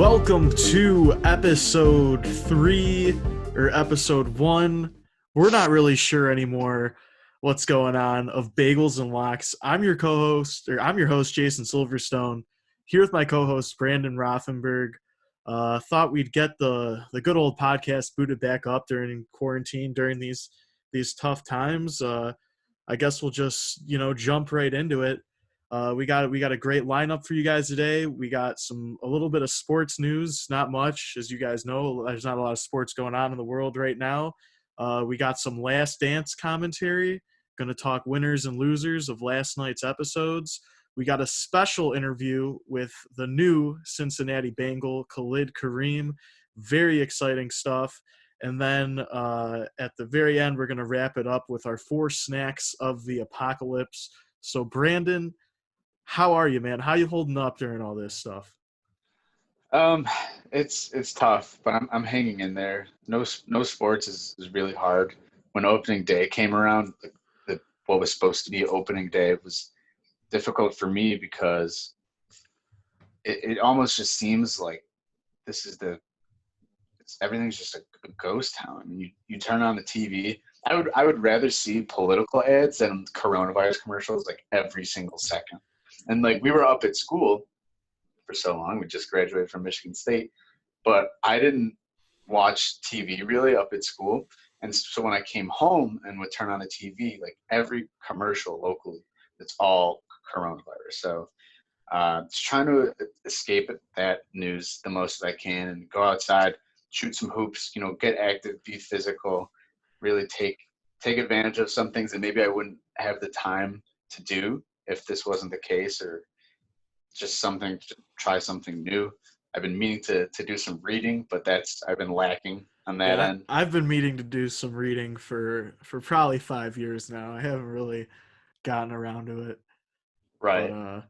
Welcome to episode 3 or episode 1. We're not really sure anymore what's going on of Bagels and Locks. I'm your host, Jason Silverstone, here with my co-host, Brandon Rothenberg. Thought we'd get the good old podcast booted back up during quarantine, during these tough times. I guess we'll just, jump right into it. We got a great lineup for you guys today. We got a little bit of sports news, not much, as you guys know. There's not a lot of sports going on in the world right now. We got some Last Dance commentary. Going to talk winners and losers of last night's episodes. We got a special interview with the new Cincinnati Bengal, Khalid Kareem. Very exciting stuff. And then at the very end, we're going to wrap it up with our 4 snacks of the apocalypse. So, Brandon, how are you, man? How you holding up during all this stuff? It's tough, but I'm hanging in there. No sports is really hard. When opening day came around, what was supposed to be opening day was difficult for me because it almost just seems like this is everything's just a ghost town. I mean, you turn on the TV. I would rather see political ads than coronavirus commercials like every single second. And like we were up at school for so long, we just graduated from Michigan State, but I didn't watch TV really up at school. And so when I came home and would turn on the TV, like every commercial locally, it's all coronavirus. So just trying to escape that news the most that I can and go outside, shoot some hoops, get active, be physical, really take advantage of some things that maybe I wouldn't have the time to do if this wasn't the case, or just try something new. I've been meaning to do some reading, but I've been lacking on that end. I've been meaning to do some reading for probably 5 years now. I haven't really gotten around to it. Right. But,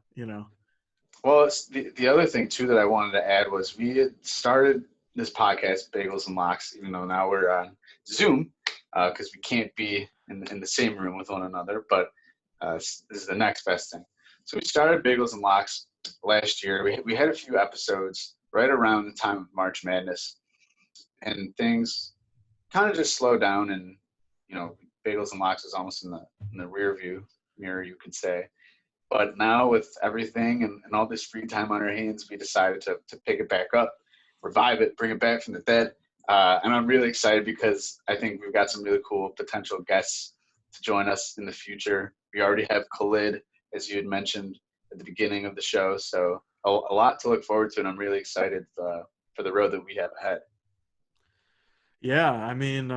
Well, it's the other thing too that I wanted to add was we had started this podcast, Bagels and Locks, even though now we're on Zoom because we can't be in the same room with one another, but this is the next best thing. So we started Bagels and Locks last year. We had a few episodes right around the time of March Madness, and things kind of just slowed down. And Bagels and Locks is almost in the rear view mirror, you could say. But now with everything and all this free time on our hands, we decided to pick it back up, revive it, bring it back from the dead. And I'm really excited because I think we've got some really cool potential guests to join us in the future. We already have Khalid, as you had mentioned at the beginning of the show. So a lot to look forward to, and I'm really excited for the road that we have ahead. Yeah, I mean,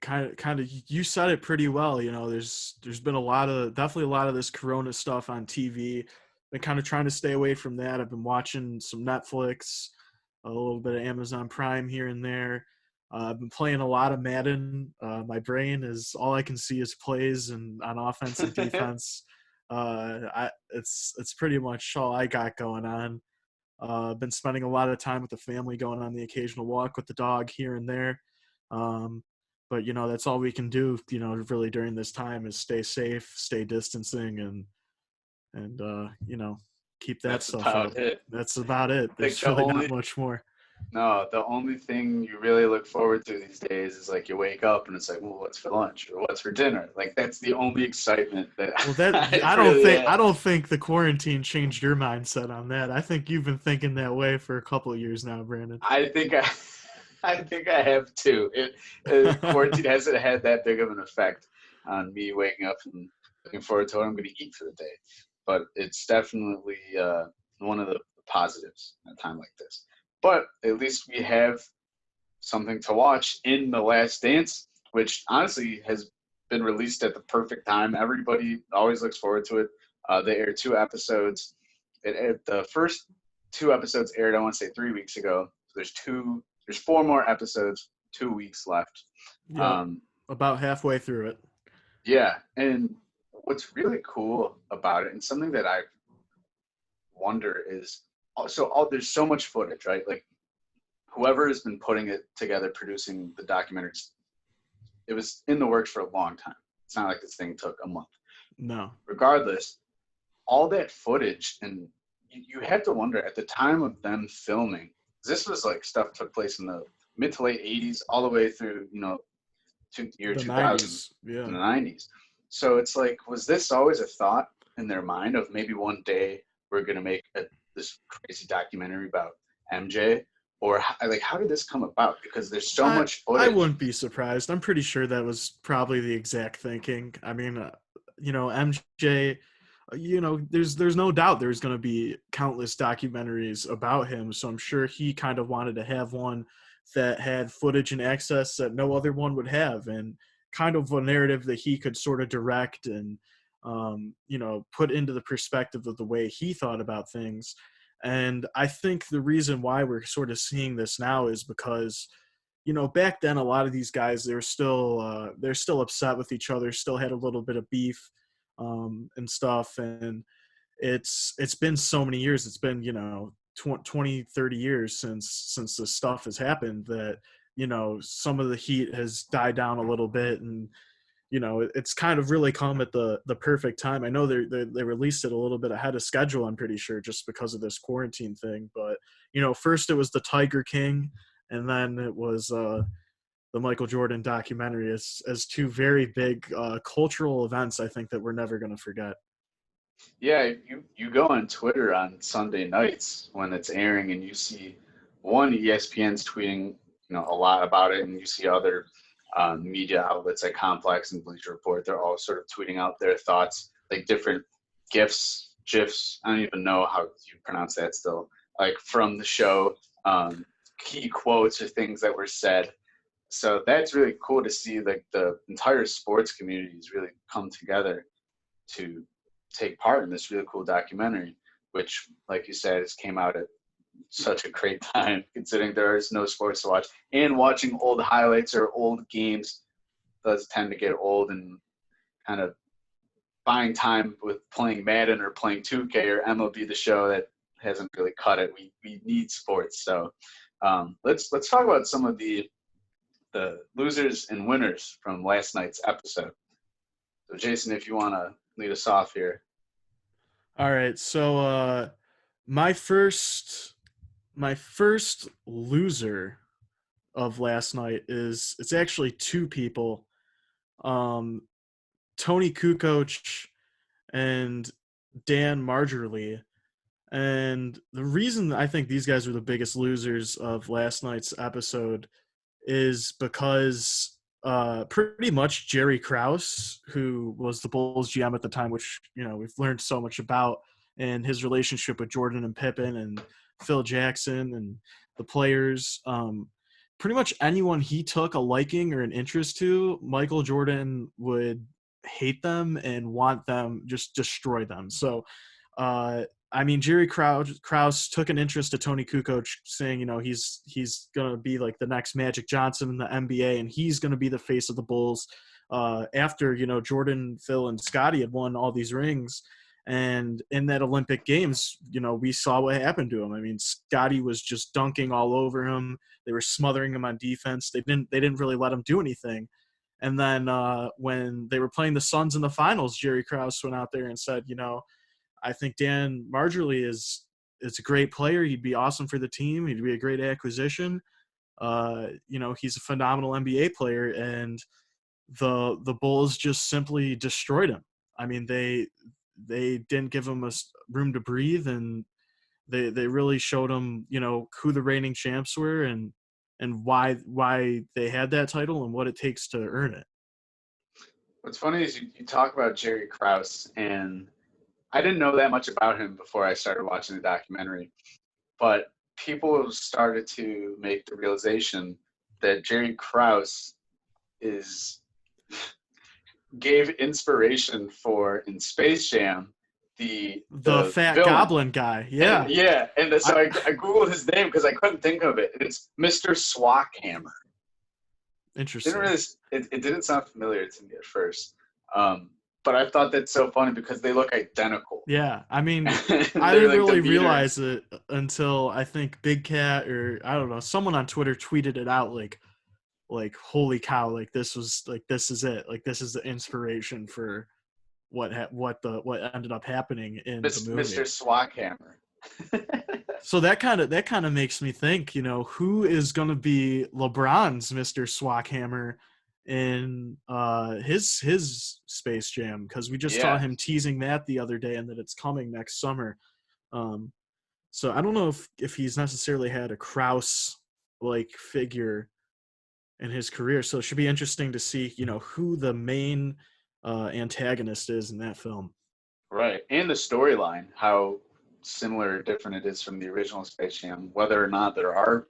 kind of, you said it pretty well. There's been definitely a lot of this Corona stuff on TV. Been kind of trying to stay away from that. I've been watching some Netflix, a little bit of Amazon Prime here and there. I've been playing a lot of Madden. My brain is all I can see is plays and on offense and defense. It's pretty much all I got going on. Been spending a lot of time with the family, going on the occasional walk with the dog here and there. But that's all we can do. Really during this time is stay safe, stay distancing, and keep that That's stuff about up. it. That's about it. There's really not much more. No, the only thing you really look forward to these days is like you wake up and it's like, well, what's for lunch or what's for dinner? Like that's the only excitement that. Well, I don't think the quarantine changed your mindset on that. I think you've been thinking that way for a couple of years now, Brandon. I think I have too. Quarantine hasn't had that big of an effect on me waking up and looking forward to what I'm going to eat for the day, but it's definitely one of the positives in a time like this. But at least we have something to watch in The Last Dance, which honestly has been released at the perfect time. Everybody always looks forward to it. They aired 2 episodes. The first 2 episodes aired, I want to say 3 weeks ago. So there's 4 more episodes, 2 weeks left. Yeah, about halfway through it. Yeah, and what's really cool about it, and something that I wonder is, there's so much footage, right? Like whoever has been putting it together, producing the documentaries, it was in the works for a long time. It's not like this thing took a month. No. Regardless, all that footage, and you had to wonder at the time of them filming. This was like stuff took place in the mid to late '80s, all the way through to year The 2000 '90s, in yeah. the '90s. So it's like, was this always a thought in their mind of maybe one day we're gonna make this crazy documentary about MJ, or like how did this come about? Because there's so I much I footage. wouldn't be surprised. I'm pretty sure that was probably the exact thinking. I mean, MJ, there's no doubt there's going to be countless documentaries about him, so I'm sure he kind of wanted to have one that had footage and access that no other one would have, and kind of a narrative that he could sort of direct and put into the perspective of the way he thought about things. And I think the reason why we're sort of seeing this now is because back then a lot of these guys they're still upset with each other, still had a little bit of beef and stuff. And it's been so many years. It's been 20, 30 years since this stuff has happened that some of the heat has died down a little bit. And it's kind of really come at the perfect time. I know they released it a little bit ahead of schedule, I'm pretty sure, just because of this quarantine thing. But first it was the Tiger King, and then it was the Michael Jordan documentary, as two very big cultural events, I think, that we're never going to forget. Yeah, you go on Twitter on Sunday nights when it's airing, and you see one ESPN's tweeting, a lot about it, and you see other media outlets like Complex and Bleacher Report. They're all sort of tweeting out their thoughts, like different gifs. I don't even know how you pronounce that still. Like from the show, key quotes or things that were said. So that's really cool to see. Like the entire sports community has really come together to take part in this really cool documentary, which, like you said, has came out at such a great time considering there is no sports to watch. And watching old highlights or old games does tend to get old, and kind of buying time with playing Madden or playing 2K or MLB The Show, that hasn't really cut it. We need sports. So let's talk about some of the losers and winners from last night's episode. So Jason, if you want to lead us off here. All right, so my first my first loser of last night is it's actually two people, um, Tony Kukoc and Dan Marjorie. And the reason I think these guys were the biggest losers of last night's episode is because pretty much Jerry Krause, who was the Bulls GM at the time, which we've learned so much about, and his relationship with Jordan and Pippen and Phil Jackson and the players. Pretty much anyone he took a liking or an interest to, Michael Jordan would hate them and want them, just destroy them. So I mean, Jerry Krause took an interest to Tony Kukoc, saying, he's going to be like the next Magic Johnson in the NBA, and he's going to be the face of the Bulls after, Jordan, Phil, and Scottie had won all these rings. And in that Olympic Games, we saw what happened to him. I mean, Scottie was just dunking all over him. They were smothering him on defense. They didn't really let him do anything. And then when they were playing the Suns in the finals, Jerry Krause went out there and said, I think Dan Marjorie is a great player. He'd be awesome for the team. He'd be a great acquisition. He's a phenomenal NBA player, and the Bulls just simply destroyed him. I mean, they didn't give him room to breathe, and they really showed him, who the reigning champs were, and why they had that title and what it takes to earn it. What's funny is you talk about Jerry Krause, and I didn't know that much about him before I started watching the documentary, but people started to make the realization that Jerry Krause gave inspiration for, in Space Jam, The the fat villain. goblin guy, yeah. Yeah, and so I googled his name because I couldn't think of it. It's Mr. Swackhammer. Interesting. It didn't sound familiar to me at first, but I thought that's so funny because they look identical. Yeah, I mean, I They're didn't like really demeanor. realize it until I think Big Cat, or I don't know, someone on Twitter tweeted it out, like holy cow, like this is it, like this is the inspiration for what ended up happening in the Mr. movie. Swackhammer. So that kind of makes me think, who is going to be LeBron's Mr. Swackhammer in his Space Jam, because we just saw Yeah, him teasing that the other day and that it's coming next summer. Um, so I don't know if he's necessarily had a Kraus like figure in his career. So it should be interesting to see, who the main antagonist is in that film. right. And the storyline, how similar or different it is from the original Space Jam, whether or not there are,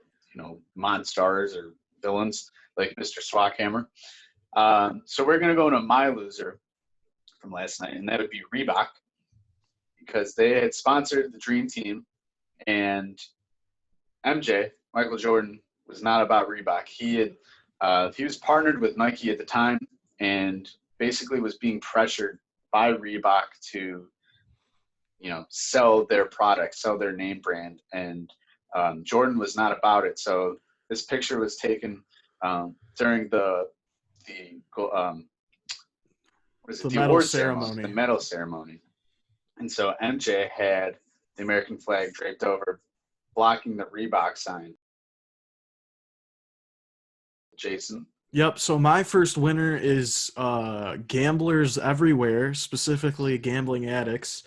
monstars or villains like Mr. Swackhammer. So we're gonna go into my loser from last night, and that would be Reebok, because they had sponsored the Dream Team, and MJ, Michael Jordan, was not about Reebok. He was partnered with Nike at the time, and basically was being pressured by Reebok to, sell their product, sell their name brand, and Jordan was not about it. So this picture was taken during the what is it? The The medal award ceremony, the ceremony. medal ceremony, and so MJ had the American flag draped over, blocking the Reebok sign. Jason. Yep. So my first winner is gamblers everywhere, specifically gambling addicts,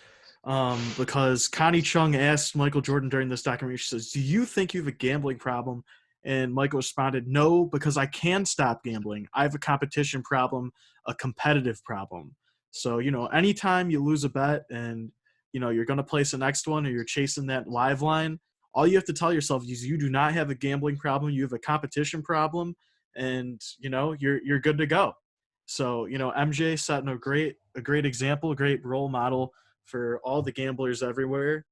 because Connie Chung asked Michael Jordan during this documentary. She says, "Do you think you have a gambling problem?" And Michael responded, "No, because I can stop gambling. I have a competition problem, a competitive problem. So anytime you lose a bet and you're going to place the next one or you're chasing that live line, all you have to tell yourself is you do not have a gambling problem. You have a competition problem, and you're good to go." So MJ setting a great example, a great role model for all the gamblers everywhere.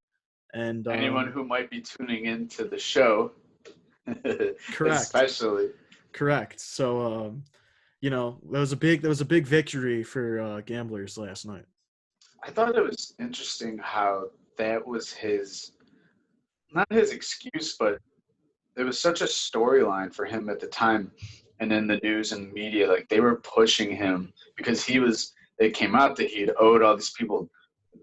And Anyone who might be tuning into the show, correct, especially. correct. So that was a big victory for gamblers last night. I thought it was interesting how that was his, not his excuse, but it was such a storyline for him at the time, and in the news and media, like they were pushing him because it came out that he had owed all these people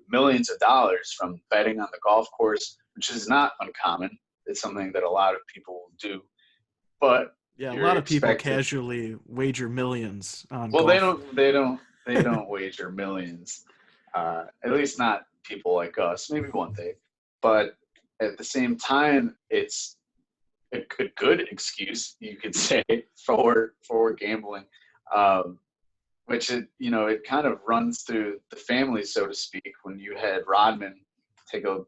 millions of dollars from betting on the golf course, which is not uncommon. It's something that a lot of people do, but Yeah, a you're lot of people expected. casually wager millions on Well, they golf. don't. They don't. They don't wager millions. At least not people like us. Maybe one day, but at the same time, it's a good excuse you could say for gambling, um, which it kind of runs through the family, so to speak. When you had Rodman take a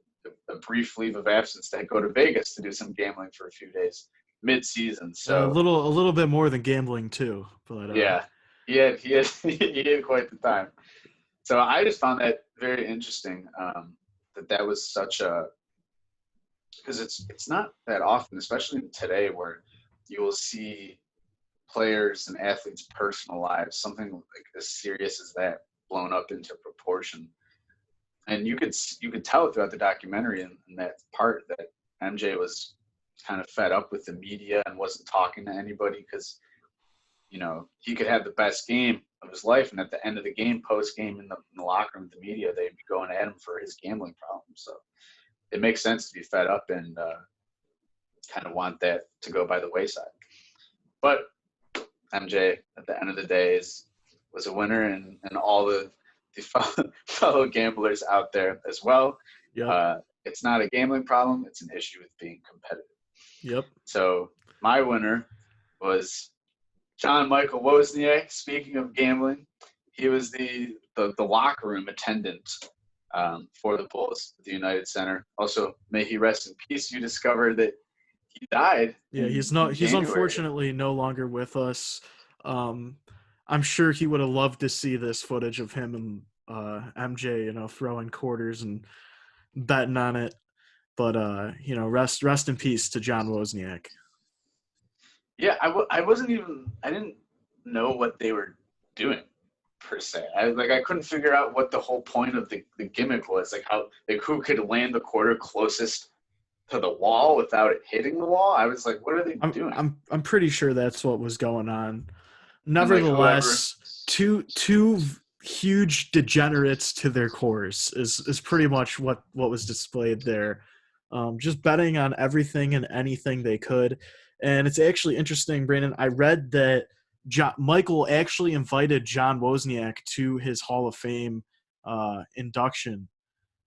brief leave of absence to go to Vegas to do some gambling for a few days mid-season, A so little a little bit more than gambling too, but yeah, he had he had quite the time. So I just found that very interesting, that was such a, because it's not that often, especially today, where you will see players and athletes' personal lives, something like as serious as that, blown up into proportion. And you could tell throughout the documentary in that part that MJ was kind of fed up with the media and wasn't talking to anybody because he could have the best game of his life, and at the end of the game, post game in the locker room, with the media, they'd be going at him for his gambling problem. So it makes sense to be fed up and kind of want that to go by the wayside. But MJ, at the end of the day, was a winner, and all the fellow gamblers out there as well. yep, It's not a gambling problem; it's an issue with being competitive. yep. So my winner was John Michael Wozniak. Speaking of gambling, he was the locker room attendant for the Bulls at the United Center. Also, may he rest in peace. You discovered that he died Yeah, in, he's in not. He's January. unfortunately no longer with us. Um, I'm sure he would have loved to see this footage of him and MJ, throwing quarters and betting on it. But rest in peace to John Wozniak. Yeah, I wasn't even, I didn't know what they were doing per se. I couldn't figure out what the whole point of the gimmick was. Like who could land the quarter closest to the wall without it hitting the wall. I was like, what are they I'm doing? I'm I'm pretty sure that's what was going on. And like whoever, Nevertheless, two huge degenerates to their cores is pretty much what was displayed there. Just betting on everything and anything they could. And it's actually interesting, Brandon. I read that Michael actually invited John Wozniak to his Hall of Fame induction,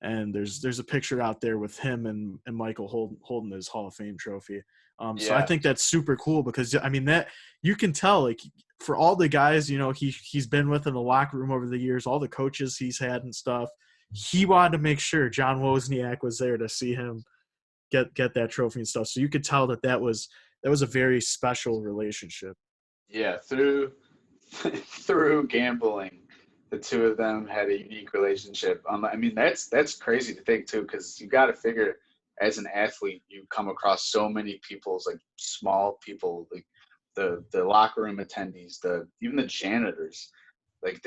and there's a picture out there with him and Michael holding his Hall of Fame trophy. So I Yeah, think that's super cool because I mean that you can tell like for all the guys he's been with in the locker room over the years, all the coaches he's had and stuff. He wanted to make sure John Wozniak was there to see him get that trophy and stuff. So you could tell that was a very special relationship. yeah. Through through gambling, the two of them had a unique relationship. I mean, that's crazy to think too, because you got to figure as an athlete, you come across so many people's like small people, like the locker room attendees, the even the janitors, like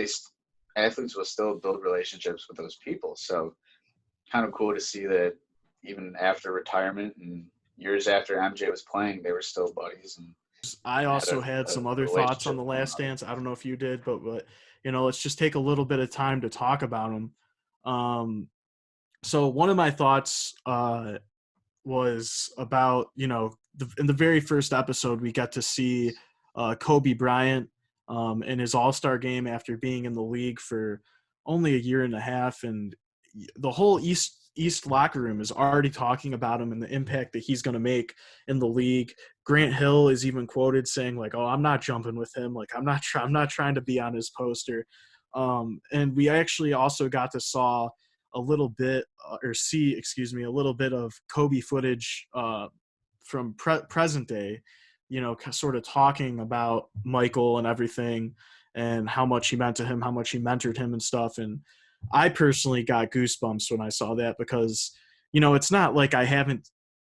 athletes will still build relationships with those people. So kind of cool to see that even after retirement and years after MJ was playing, they were still buddies I and had also had some a other thoughts on relationship the with one Last another. Dance. I don't know if you did, but let's just take a little bit of time to talk about them. Um, so one of my thoughts was about in the very first episode we got to see Kobe Bryant in his All-Star game after being in the league for only a year and a half, and the whole East locker room is already talking about him and the impact that he's going to make in the league. Grant Hill is even quoted saying like, "Oh, I'm not jumping with him. Like, I'm not trying to be on his poster." And we actually also got to saw a little bit or see, excuse me, a little bit of Kobe footage from present day, sort of talking about Michael and everything and how much he meant to him, how much he mentored him and stuff. And I personally got goosebumps when I saw that because, it's not like I haven't,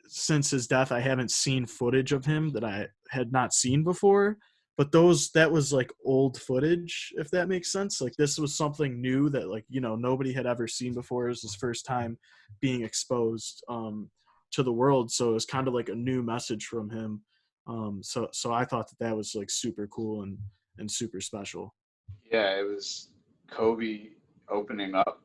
since his death, I haven't seen footage of him that I had not seen before. But that was like old footage, if that makes sense. Like this was something new that like, nobody had ever seen before. It was his first time being exposed to the world. So it was kind of like a new message from him. So I thought that was like super cool and super special. Yeah, it was Kobe opening up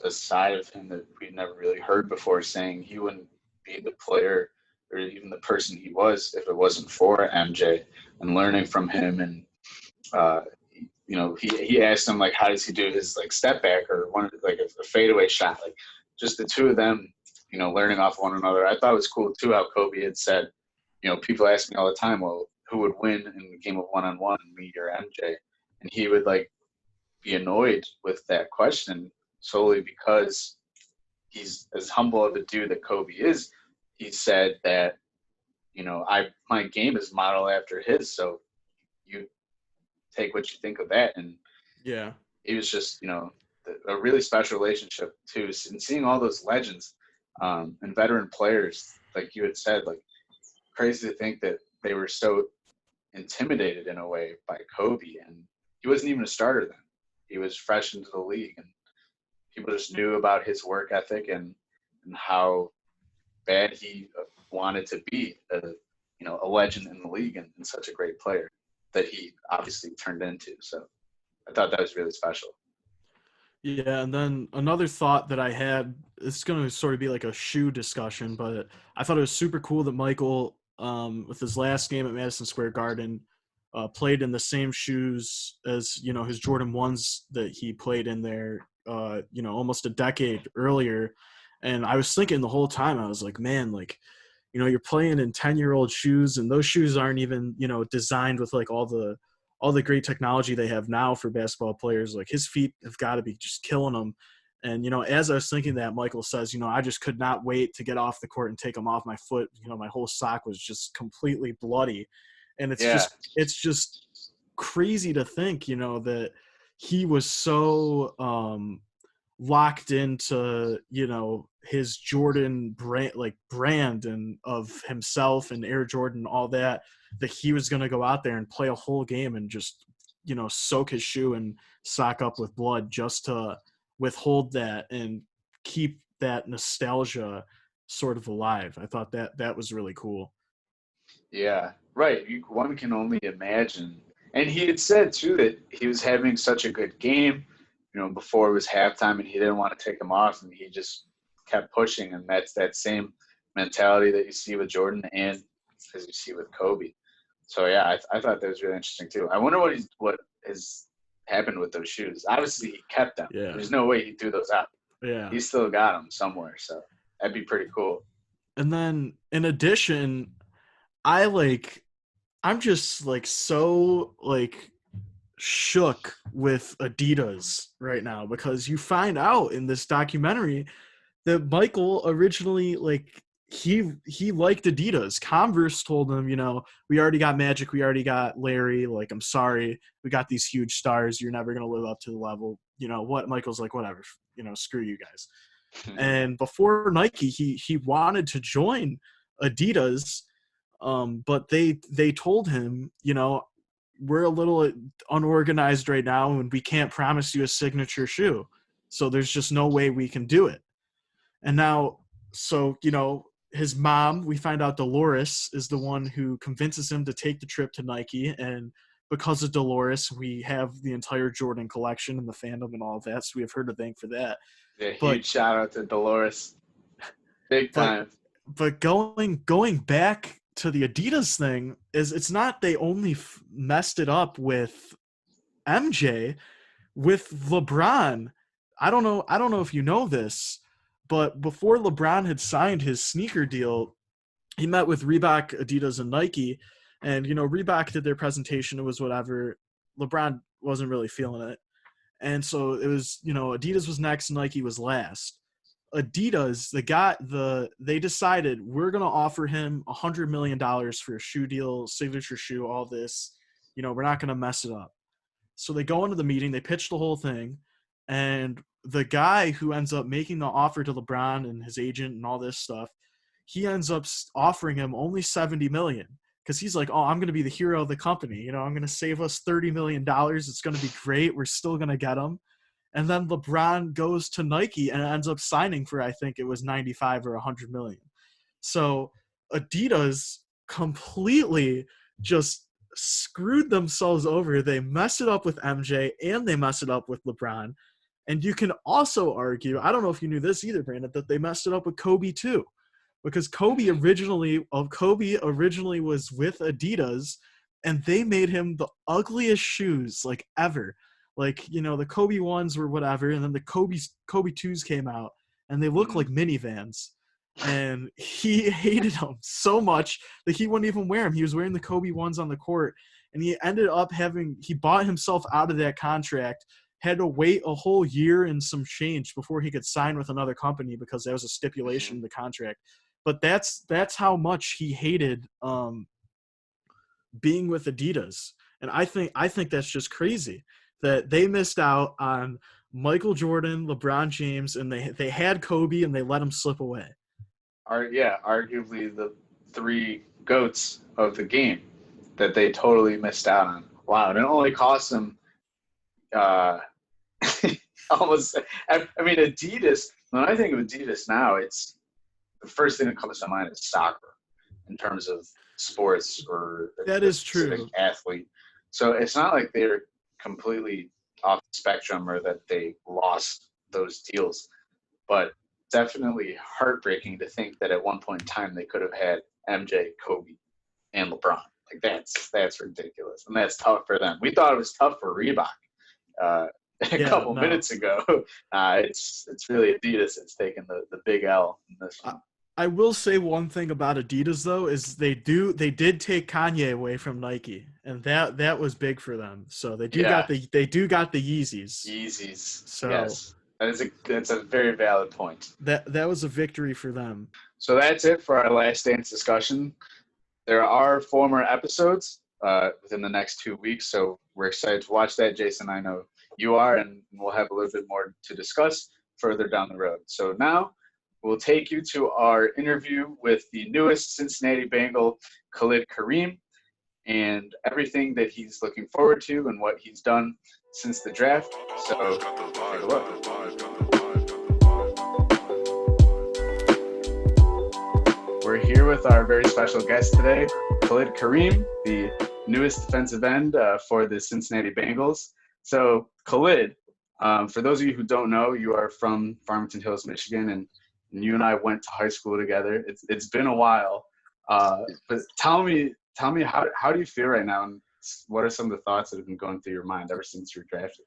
a side of him that we'd never really heard before, saying he wouldn't be the player or even the person he was if it wasn't for MJ, and learning from him. And uh, he asked him like, how does he do his like step back or one like a fadeaway shot, like just the two of them, learning off one another. I thought it was cool too how Kobe had said, people ask me all the time, well, who would win in the game of one-on-one, me or MJ? And he would like be annoyed with that question solely because he's as humble of a dude that Kobe is. He said that, my game is modeled after his, so you take what you think of that. And Yeah. it was just, a really special relationship too. And seeing all those legends and veteran players, like you had said, like crazy to think that they were so intimidated in a way by Kobe, and he wasn't even a starter then. He was fresh into the league, and people just knew about his work ethic and how bad he wanted to be a legend in the league and such a great player that he obviously turned into. So I thought that was really special. Yeah, and then another thought that I had, it's going to sort of be like a shoe discussion, but I thought it was super cool that Michael, with his last game at Madison Square Garden, played in the same shoes as, his Jordan 1s that he played in there, almost a decade earlier. And I was thinking the whole time, I was like, man, like, you're playing in 10-year-old shoes, and those shoes aren't even, designed with like all the great technology they have now for basketball players. Like his feet have got to be just killing them. And, as I was thinking that, Michael says, I just could not wait to get off the court and take them off my foot. My whole sock was just completely bloody. And Yeah, it's just crazy to think, that he was so locked into his Jordan brand and of himself and Air Jordan, all that he was going to go out there and play a whole game and just soak his shoe and sock up with blood just to withhold that and keep that nostalgia sort of alive. I thought that was really cool. yeah, right. One can only imagine. And he had said too that he was having such a good game. before it was halftime and he didn't want to take them off, and he just kept pushing. And that's that same mentality that you see with Jordan and as you see with Kobe. So yeah, I thought that was really interesting too. I wonder what has happened with those shoes. Obviously, he kept them. Yeah. There's no way he threw those out. Yeah. He still got them somewhere, so that'd be pretty cool. And then in addition, I'm just like so like shook with Adidas right now, because you find out in this documentary that Michael originally he liked Adidas. Converse told him, we already got Magic, we already got Larry, like, I'm sorry, we got these huge stars, you're never going to live up to the level. What? Michael's like, whatever, screw you guys. And before Nike, he wanted to join Adidas, but they told him, we're a little unorganized right now and we can't promise you a signature shoe, so there's just no way we can do it. And now, so his mom, we find out Dolores is the one who convinces him to take the trip to Nike, and because of Dolores, we have the entire Jordan collection and the fandom and all of that, so we have her to thank for that. Yeah, huge shout out to Dolores. Big time. But going back to the Adidas thing, is it's not they only messed it up with MJ, with LeBron. I don't know if you know this, but before LeBron had signed his sneaker deal, he met with Reebok, Adidas, and Nike, and Reebok did their presentation. It was whatever. LeBron wasn't really feeling it. And so it was, Adidas was next, Nike was last. Adidas, they decided, we're going to offer him $100 million for a shoe deal, signature shoe, all this. We're not going to mess it up. So they go into the meeting, they pitch the whole thing, and the guy who ends up making the offer to LeBron and his agent and all this stuff, he ends up offering him only $70 million, because he's like, oh, I'm going to be the hero of the company. I'm going to save us $30 million. It's going to be great. We're still going to get him. And then LeBron goes to Nike and ends up signing for, I think it was 95 or 100 million. So Adidas completely just screwed themselves over. They mess it up with MJ and they mess it up with LeBron. And you can also argue, I don't know if you knew this either, Brandon, that they messed it up with Kobe too. Because Kobe originally was with Adidas, and they made him the ugliest shoes ever. The Kobe ones were whatever, and then the Kobe 2s came out, and they look like minivans. And he hated them so much that he wouldn't even wear them. He was wearing the Kobe ones on the court, and he ended up he bought himself out of that contract, had to wait a whole year and some change before he could sign with another company, because that was a stipulation in the contract. But that's how much he hated being with Adidas. And I think that's just crazy that they missed out on Michael Jordan, LeBron James, and they had Kobe and they let him slip away. Arguably the three GOATs of the game that they totally missed out on. Wow, and it only cost them almost. I mean, Adidas. When I think of Adidas now, it's the first thing that comes to mind is soccer in terms of sports or that is true athlete. So it's not like they're completely off the spectrum or that they lost those deals, but definitely heartbreaking to think that at one point in time they could have had MJ, Kobe, and LeBron. That's ridiculous, and that's tough for them. We thought it was tough for Reebok a couple minutes ago. It's really Adidas that's taken the big L in this one. I will say one thing about Adidas though is they did take Kanye away from Nike, and that was big for them. So they do got the Yeezys. Yeezys. So yes, that's a very valid point. That was a victory for them. So that's it for our Last Dance discussion. There are 4 more episodes within the next 2 weeks, so we're excited to watch that. Jason, I know you are, and we'll have a little bit more to discuss further down the road. So now we'll take you to our interview with the newest Cincinnati Bengal, Khalid Kareem, and everything that he's looking forward to and what he's done since the draft. So take a look. We're here with our very special guest today, Khalid Kareem, the newest defensive end for the Cincinnati Bengals. So, Khalid, For those of you who don't know, you are from Farmington Hills, Michigan, and you and I went to high school together. It's been a while, but tell me how do you feel right now, and what are some of the thoughts that have been going through your mind ever since you were drafted?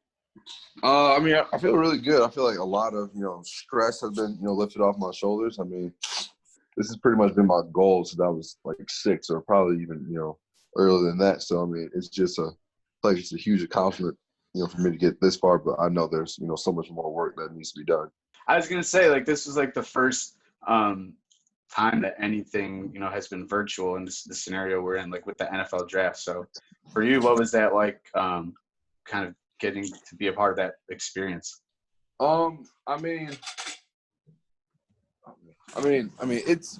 I mean, I feel really good. I feel like a lot of, stress has been, lifted off my shoulders. I mean, this has pretty much been my goal since I was like 6 or probably even, earlier than that. So, I mean, it's just it's a huge accomplishment, for me to get this far, but I know there's, so much more work that needs to be done. I was gonna say, like, this was like the first time that anything has been virtual in this scenario we're in, like with the NFL draft. So for you, what was that like, kind of getting to be a part of that experience? I mean, it's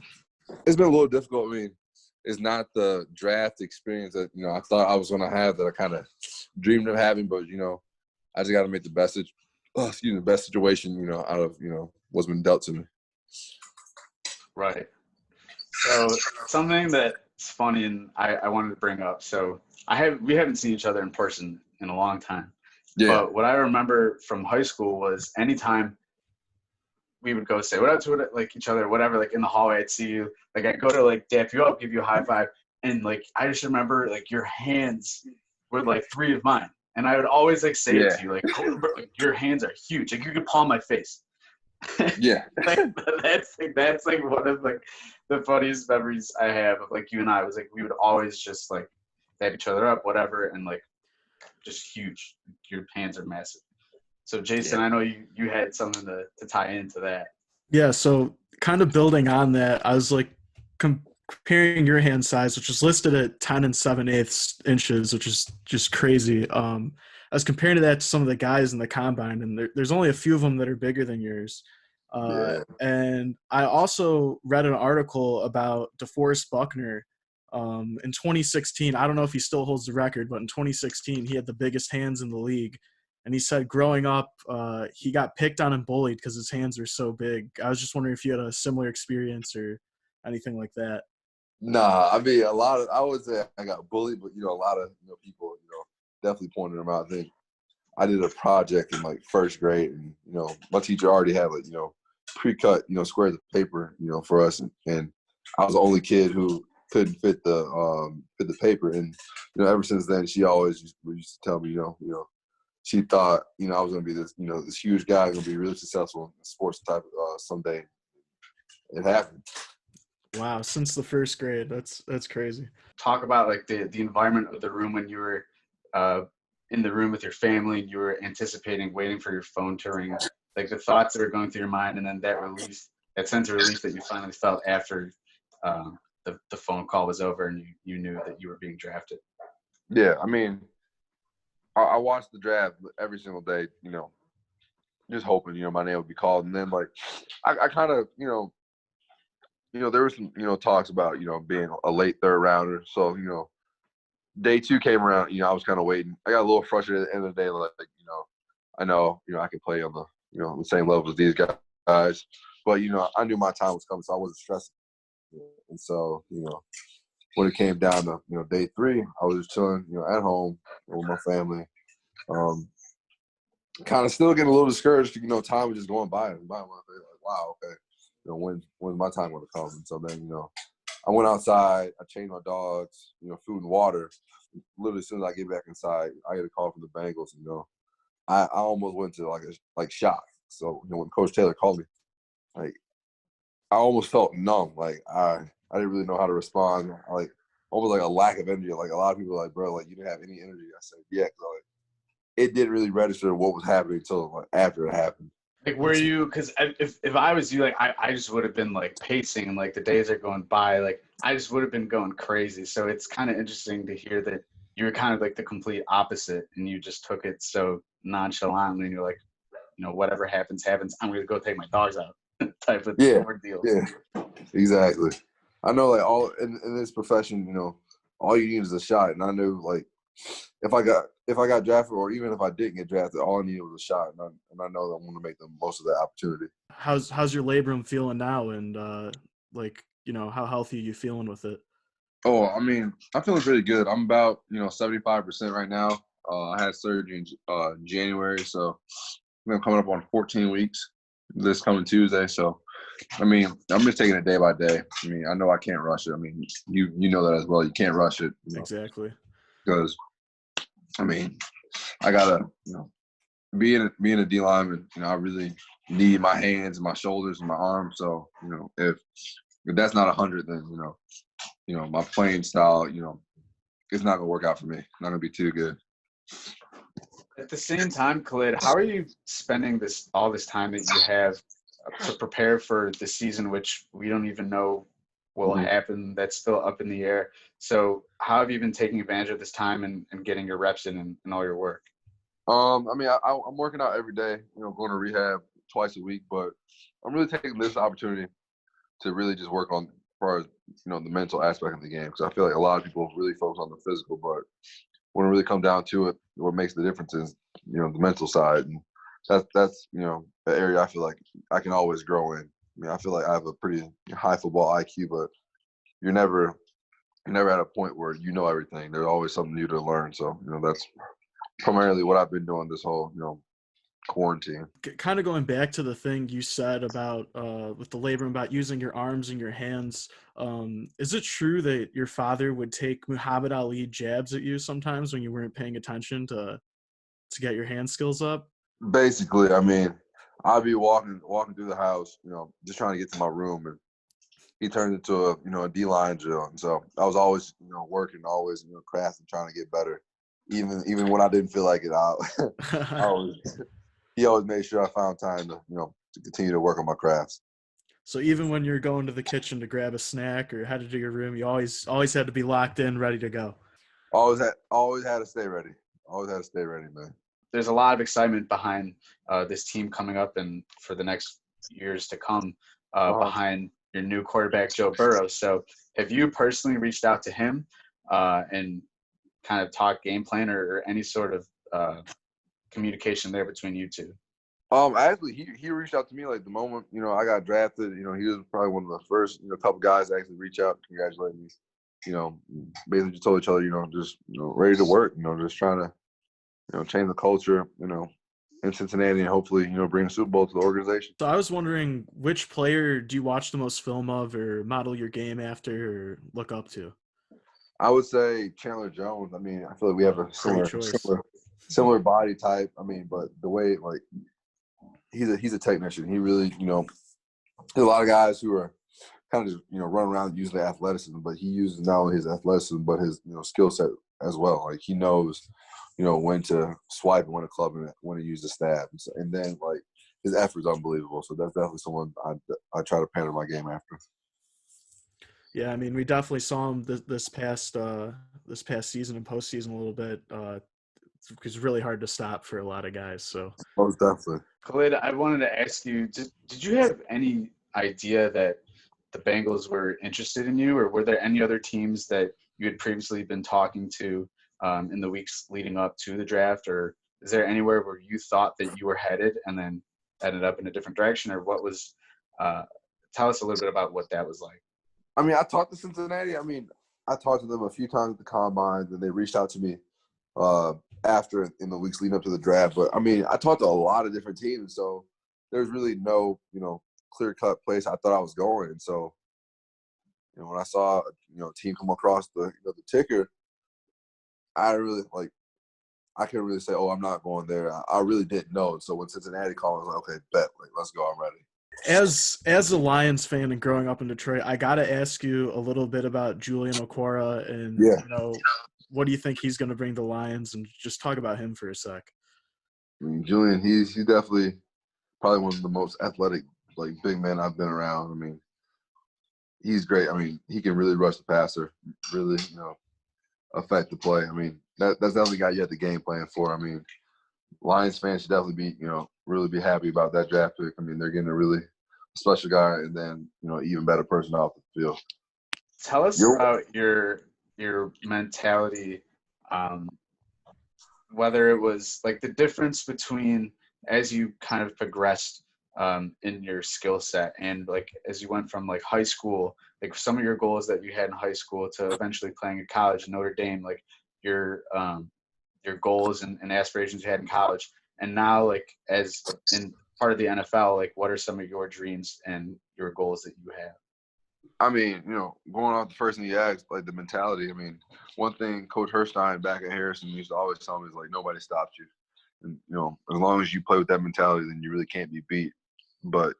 been a little difficult. I mean, it's not the draft experience that I thought I was going to have, that I kind of dreamed of having, but I just got to make the best situation out of what's been dealt to me. Right. So something that's funny, and I wanted to bring up. So we haven't seen each other in person in a long time. Yeah. But what I remember from high school was anytime we would go say what up to like each other, whatever, like in the hallway, I'd see you, like I'd go to like dap you up, give you a high five, and like I just remember like your hands were like 3 of mine, and I would always like say it to you, like, oh, bro, like your hands are huge, like you could palm my face. Yeah. that's like one of like the funniest memories I have of like you and I was like we would always just like dap each other up, whatever, and like just huge. Your hands are massive. So Jason, Yeah. I know you had something to tie into that. Yeah, so kind of building on that, I was like comparing your hand size, which is listed at 10 and 7/8 inches, which is just crazy. I was comparing that to some of the guys in the combine, and there's only a few of them that are bigger than yours. Yeah. And I also read an article about DeForest Buckner in 2016. I don't know if he still holds the record, but in 2016, he had the biggest hands in the league. And he said growing up, he got picked on and bullied because his hands were so big. I was just wondering if you had a similar experience or anything like that. Nah, I mean, I would say I got bullied, but, a lot of, people, definitely pointed them out. I think I did a project in like first grade, and, my teacher already had like, pre-cut, squares of paper, for us. And I was the only kid who couldn't fit the paper. And, ever since then, she always used to tell me, she thought, I was going to be this, this huge guy, going to be really successful in sports type someday. It happened. Wow, since the first grade, that's crazy. Talk about like the environment of the room when you were in the room with your family and you were anticipating, waiting for your phone to ring, like the thoughts that were going through your mind, and then that sense of relief that you finally felt after the phone call was over and you knew that you were being drafted. Yeah, I mean, I watched the draft every single day, just hoping, my name would be called. And then, like, I kind of, there was some, talks about, being a late third rounder. So, day 2 came around, I was kind of waiting. I got a little frustrated at the end of the day, like, I know, I could play on the, the same level as these guys. But, I knew my time was coming, so I wasn't stressing. And so, when it came down to, day 3, I was just chilling, at home with my family. Kind of still getting a little discouraged. Time was just going by. And by my face, like, wow, okay. When's my time going to come? And so then, I went outside. I changed my dogs, food and water. Literally, as soon as I get back inside, I get a call from the Bengals. I almost went to like shock. So, when Coach Taylor called me, like, I almost felt numb. Like, I didn't really know how to respond. Like, almost like a lack of energy. Like, a lot of people are like, bro, like, you didn't have any energy. I said, yeah, because it didn't really register what was happening until like after it happened. Like, were you, because if I was you, like, I just would have been like pacing, and like the days are going by, like I just would have been going crazy. So it's kind of interesting to hear that you were kind of like the complete opposite, and you just took it so nonchalantly, and you're like, whatever happens, happens. I'm gonna go take my dogs out, type of ordeal. Yeah, exactly. I know, like, all in this profession, all you need is a shot, and I knew, like, if I got drafted, or even if I didn't get drafted, all I needed was a shot, and I know that I'm going to make the most of that opportunity. How's your leg room feeling now, and how healthy are you feeling with it? Oh, I mean, I'm feeling pretty good. I'm about 75% right now. I had surgery in January, so I'm coming up on 14 weeks this coming Tuesday. So, I mean, I'm just taking it day by day. I mean, I know I can't rush it. I mean, you know that as well. You can't rush it, Exactly. because I mean, I gotta, being a D lineman, I really need my hands and my shoulders and my arms. So, if that's not 100, then my playing style, it's not gonna work out for me. Not gonna be too good. At the same time, Khalid, how are you spending all this time that you have to prepare for the season, which we don't even know will Mhm. happen? That's still up in the air. So how have you been taking advantage of this time and getting your reps in and all your work? I mean, I'm working out every day. Going to rehab twice a week, but I'm really taking this opportunity to really just work on, as far as the mental aspect of the game, because I feel like a lot of people really focus on the physical, but when it really comes down to it, what makes the difference is the mental side, and that's the area I feel like I can always grow in. I mean, I feel like I have a pretty high football IQ, but you're never at a point where you know everything. There's always something new to learn. So that's primarily what I've been doing this whole quarantine. Kind of going back to the thing you said about with the labor, about using your arms and your hands, is it true that your father would take Muhammad Ali jabs at you sometimes when you weren't paying attention to get your hand skills up? Basically, I mean, I'd be walking through the house, just trying to get to my room, and he turned into a D-line drill. And so I was always working, always crafting, trying to get better, even when I didn't feel like it. I always he always made sure I found time to continue to work on my crafts. So even when you're going to the kitchen to grab a snack or headed to your room, you always had to be locked in, ready to go. Always had to stay ready. Always had to stay ready, man. There's a lot of excitement behind this team coming up and for the next years to come behind your new quarterback, Joe Burrow. So have you personally reached out to him and kind of talk game plan or any sort of communication there between you two? Actually, he reached out to me like the moment I got drafted. He was probably one of the first couple guys to actually reach out, congratulate me. Basically just told each other, just ready to work. Just trying to change the culture. In Cincinnati, and hopefully bring a Super Bowl to the organization. So I was wondering, which player do you watch the most film of or model your game after or look up to? I would say Chandler Jones. I mean, I feel like we have a Great choice. similar body type. I mean, but the way he's a technician. He really there's a lot of guys who are kind of just run around using their athleticism, but he uses not only his athleticism but his skill set as well. Like he knows when to swipe and when to club and when to use the stab, and then his effort's unbelievable. So that's definitely someone I try to pattern my game after. Yeah, I mean, we definitely saw him this past season and postseason a little bit. It's really hard to stop for a lot of guys. So Most definitely. Khalid, I wanted to ask you, did you have any idea that the Bengals were interested in you, or were there any other teams that you had previously been talking to in the weeks leading up to the draft, or is there anywhere where you thought that you were headed and then ended up in a different direction, or what was tell us a little bit about what that was like. I mean, I talked to Cincinnati. I mean, I talked to them a few times at the combine, and they reached out to me after in the weeks leading up to the draft. But I mean, I talked to a lot of different teams, so there's really no clear-cut place I thought I was going. And so when I saw a team come across the the ticker, I really I couldn't really say, oh, I'm not going there. I really didn't know. And so when Cincinnati called, I was like, okay, bet, let's go. I'm ready. As a Lions fan and growing up in Detroit, I gotta ask you a little bit about Julian Okwara and Yeah. what do you think he's going to bring the Lions, and just talk about him for a sec. I mean, Julian, he's definitely probably one of the most athletic big men I've been around. I mean, he's great. I mean, he can really rush the passer, really affect the play. I mean, that's definitely the guy you have the game plan for. I mean, Lions fans should definitely be really be happy about that draft pick. I mean, they're getting a really special guy, and then even better person off the field. Tell us about your mentality, whether it was like the difference between as you kind of progressed in your skill set and like as you went from like high school, like some of your goals that you had in high school to eventually playing at college, Notre Dame, like your your goals and aspirations you had in college, and now like as in part of the NFL, like what are some of your dreams and your goals that you have? I mean, going off the first thing you asked, like the mentality. I mean, one thing Coach Herstein back at Harrison used to always tell me is like nobody stops you, and as long as you play with that mentality, then you really can't be beat. But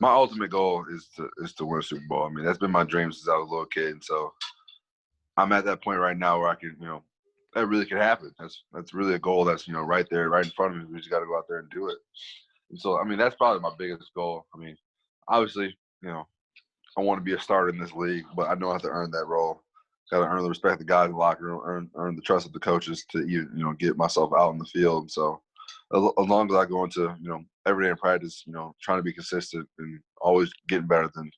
my ultimate goal is to win a Super Bowl. I mean, that's been my dream since I was a little kid, and so I'm at that point right now where I can, that really could happen. That's really a goal that's right there, right in front of me. We just got to go out there and do it. And so, I mean, that's probably my biggest goal. I mean, obviously, I want to be a starter in this league, but I know I have to earn that role. Got to earn the respect of the guys in the locker room, earn the trust of the coaches to get myself out in the field. And so, as long as I go into every day in practice, trying to be consistent and always getting better, then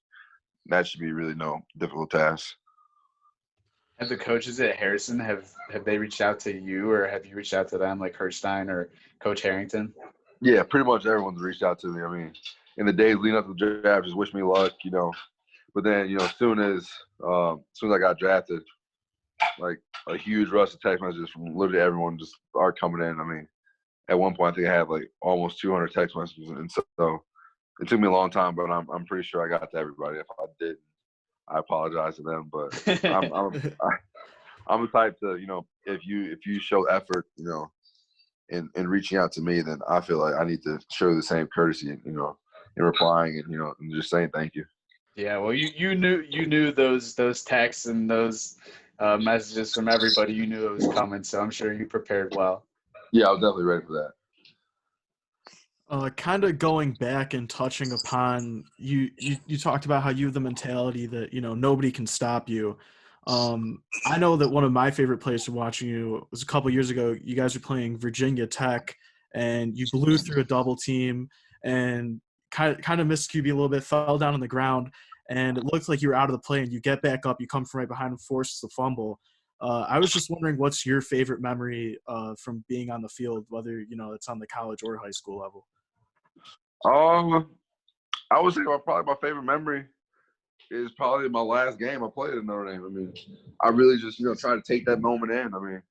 that should be really no difficult task. Have the coaches at Harrison have they reached out to you, or have you reached out to them, like Herstein or Coach Harrington? Yeah, pretty much everyone's reached out to me. I mean, in the days leading up to the draft, just wish me luck, But then, as soon as I got drafted, like a huge rush of text messages from literally everyone just are coming in. I mean, at one point I think I had like almost 200 text messages, and so it took me a long time, but I'm pretty sure I got to everybody. If I didn't, I apologize to them. But I'm the type to if you show effort, in reaching out to me, then I feel like I need to show the same courtesy, in replying and just saying thank you. Yeah, well, you knew those texts and those messages from everybody. You knew it was coming, so I'm sure you prepared well. Yeah, I was definitely ready for that. Kind of going back and touching upon you talked about how you have the mentality that nobody can stop you. I know that one of my favorite plays from watching you was a couple years ago. You guys were playing Virginia Tech, and you blew through a double team and kind of missed QB a little bit, fell down on the ground, and it looked like you were out of the play. And you get back up, you come from right behind and forces the fumble. I was just wondering, what's your favorite memory from being on the field, whether it's on the college or high school level? I would say probably my favorite memory is probably my last game I played at Notre Dame. I mean, I really just try to take that moment in. I mean,